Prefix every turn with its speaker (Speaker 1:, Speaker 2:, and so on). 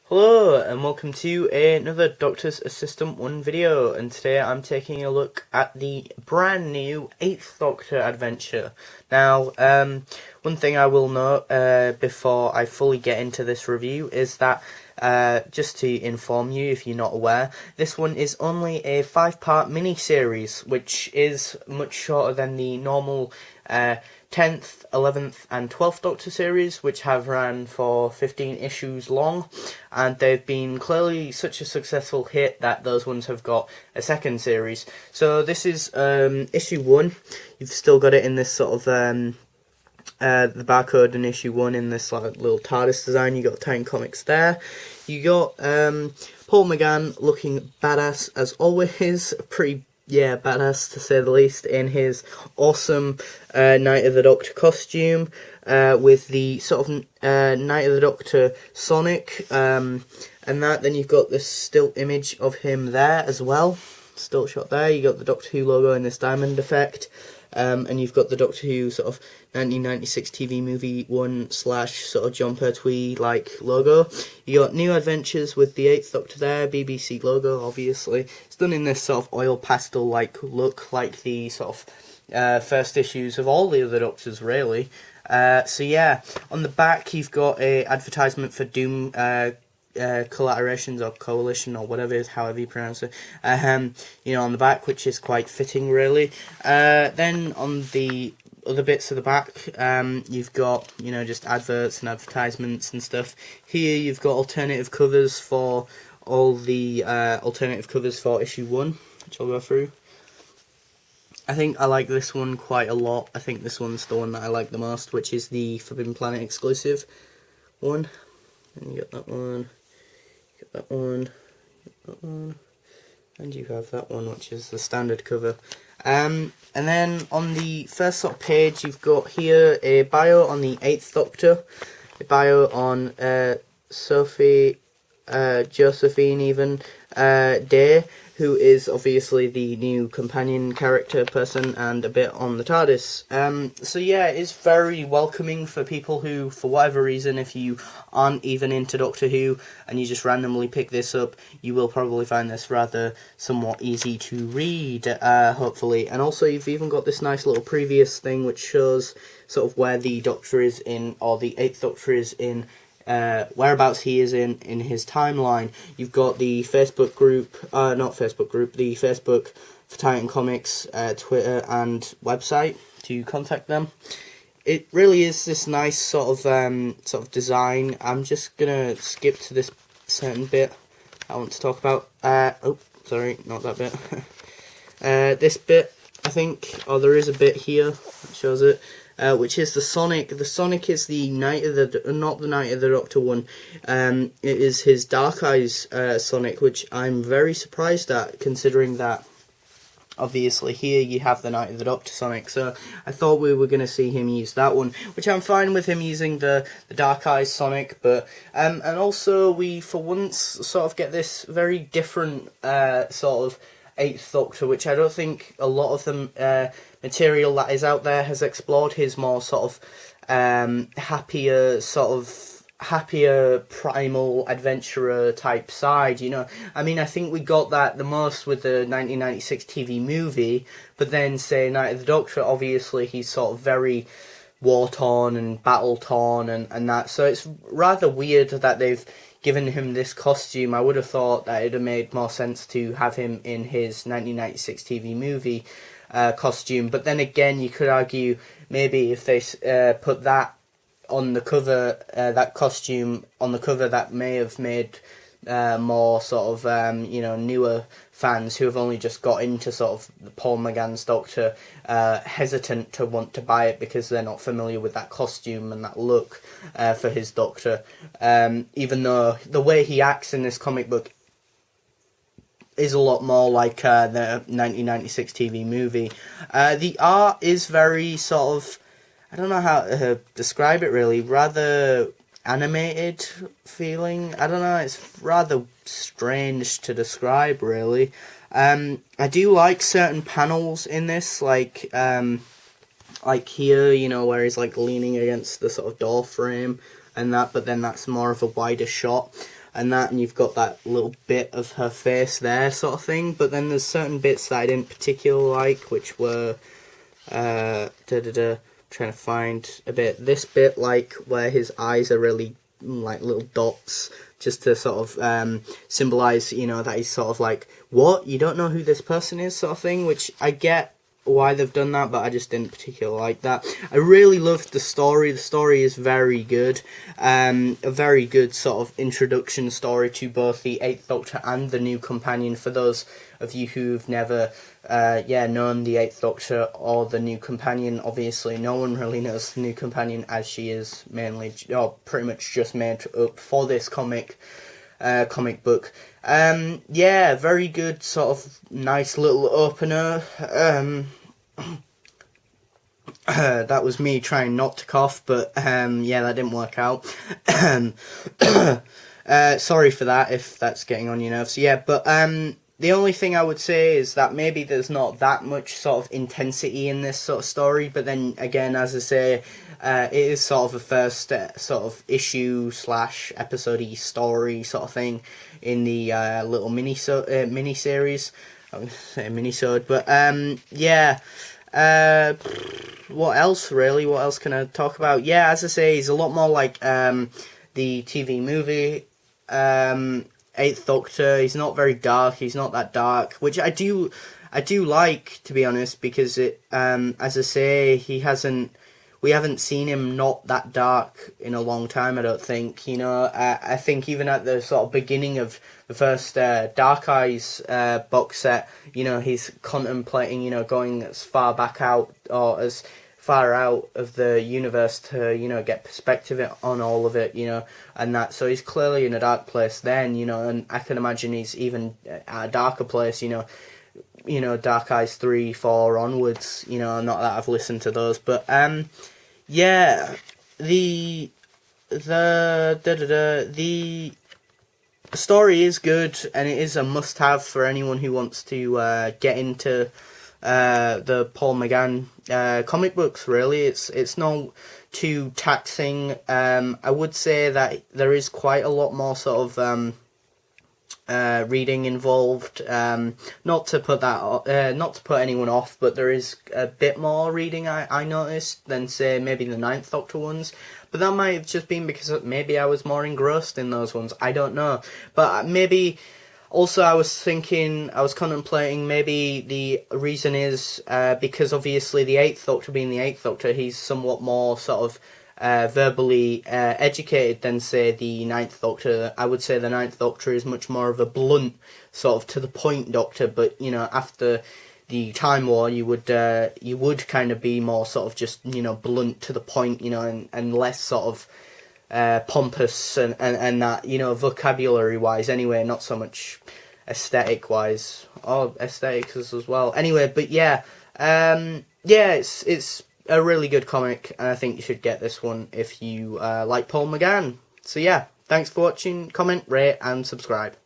Speaker 1: Hello and welcome to another Doctor's Assistant 1 video, and today I'm taking a look at the brand new 8th Doctor adventure. Now, one thing I will note before I fully get into this review is that, just to inform you if you're not aware, this one is only a 5-part mini-series, which is much shorter than the normal 10th, 11th and 12th Doctor series, which have ran for 15 issues long, and they've been clearly such a successful hit that those ones have got a second series. So this is issue 1. You've still got it in this sort of the barcode in issue 1 in this like little TARDIS design. You got Titan Comics there. You got Paul McGann looking badass as always, pretty badass to say the least, in his awesome Night of the Doctor costume, with the sort of Night of the Doctor Sonic, and that. Then you've got this still image of him there as well, still shot there. You got the Doctor Who logo in this diamond effect. And you've got the Doctor Who sort of 1996 TV movie 1 / sort of John Pertwee like logo. You got New Adventures with the 8th Doctor there, BBC logo obviously. It's done in this sort of oil pastel like look, like the sort of first issues of all the other Doctors really. So yeah, on the back you've got a advertisement for Doom collaborations or coalition or whatever it is, however you pronounce it, you know, on the back, which is quite fitting really. Then on the other bits of the back, you've got, you know, just adverts and advertisements and stuff. Here you've got alternative covers for all the alternative covers for issue 1, which I'll go through. I think I like this one quite a lot. I think this one's the one that I like the most, which is the Forbidden Planet exclusive one. And you got that one. That one, and you have that one, which is the standard cover. And then on the first sort of page, you've got here a bio on the 8th Doctor, a bio on Sophie, Josephine even, Day, who is obviously the new companion character person, and a bit on the TARDIS. So yeah, it's very welcoming for people who, for whatever reason, if you aren't even into Doctor Who and you just randomly pick this up, you will probably find this rather somewhat easy to read, hopefully. And also you've even got this nice little previous thing which shows sort of where the Doctor is in, or the 8th Doctor is in, whereabouts he is in his timeline. You've got the Facebook group, the Facebook for Titan Comics, Twitter and website to contact them. It really is this nice sort of design. I'm just gonna skip to this certain bit I want to talk about. Oh, sorry, not that bit. This bit, I think, or there is a bit here that shows it. Which is the Sonic. The Sonic is the Night of the, not the Night of the Doctor one. It is his Dark Eyes Sonic, which I'm very surprised at, considering that obviously here you have the Night of the Doctor Sonic. So I thought we were going to see him use that one, which I'm fine with him using the Dark Eyes Sonic. But and also we for once sort of get this very different sort of 8th Doctor, which I don't think a lot of the material that is out there has explored. His more sort of happier primal adventurer type side, you know. I mean, I think we got that the most with the 1996 TV movie, but then say Night of the Doctor, obviously he's sort of very war-torn and battle-torn and that, so it's rather weird that they've given him this costume. I would have thought that it would have made more sense to have him in his 1996 TV movie costume, but then again you could argue maybe if they put that on the cover, that costume on the cover, that may have made more sort of you know, newer fans who have only just got into sort of the Paul McGann's Doctor hesitant to want to buy it because they're not familiar with that costume and that look for his Doctor, even though the way he acts in this comic book is a lot more like the 1996 TV movie. The art is very sort of, I don't know how to describe it really, rather animated feeling. I don't know, it's rather strange to describe really. I do like certain panels in this, like here, you know, where he's like leaning against the sort of door frame and that, but then that's more of a wider shot. and that, and you've got that little bit of her face there, sort of thing. But then there's certain bits that I didn't particularly like, which were trying to find a bit. This bit, like where his eyes are really like little dots, just to sort of symbolize, you know, that he's sort of like, what, you don't know who this person is, sort of thing. Which I get why they've done that, but I just didn't particularly like that. I really loved the story. The story is very good. A very good sort of introduction story to both the Eighth Doctor and the new companion. For those of you who've never known the Eighth Doctor or the new companion, obviously no one really knows the new companion, as she is mainly, or pretty much just made up for this comic book. Very good, sort of nice little opener. That was me trying not to cough, but that didn't work out. Sorry for that if that's getting on your nerves. The only thing I would say is that maybe there's not that much sort of intensity in this sort of story, but then again, as I say, it is sort of a first sort of issue / episode-y story sort of thing in the little mini-series. I was going to say mini-sode, but what else really? What else can I talk about? Yeah, as I say, he's a lot more like the TV movie Eighth Doctor. He's not very dark. He's not that dark, which I do like, to be honest, because it as I say, we haven't seen him not that dark in a long time, I don't think. You know, I think even at the sort of beginning of the first Dark Eyes box set, you know, he's contemplating, you know, going as far back out or as far out of the universe to, you know, get perspective on all of it, you know, and that. So he's clearly in a dark place then, you know, and I can imagine he's even at a darker place, you know, Dark Eyes 3, 4 onwards, you know, not that I've listened to those, but the story is good, and it is a must-have for anyone who wants to get into the Paul McGann comic books. Really, it's not too taxing. I would say that there is quite a lot more sort of reading involved. Not to put anyone off, but there is a bit more reading I noticed than, say, maybe the Ninth Doctor ones. But that might have just been because maybe I was more engrossed in those ones. I don't know. But maybe also I was contemplating maybe the reason is because obviously the Eighth Doctor, being the Eighth Doctor, he's somewhat more sort of verbally educated than, say, the Ninth Doctor. I would say the Ninth Doctor is much more of a blunt, sort of to the point Doctor, but, you know, after the Time War, you would kind of be more sort of just, you know, blunt to the point, you know, and less sort of pompous and that, you know, vocabulary wise anyway, not so much aesthetic wise, or aesthetics as well. Anyway, but it's a really good comic, and I think you should get this one if you like Paul McGann. So yeah, thanks for watching, comment, rate, and subscribe.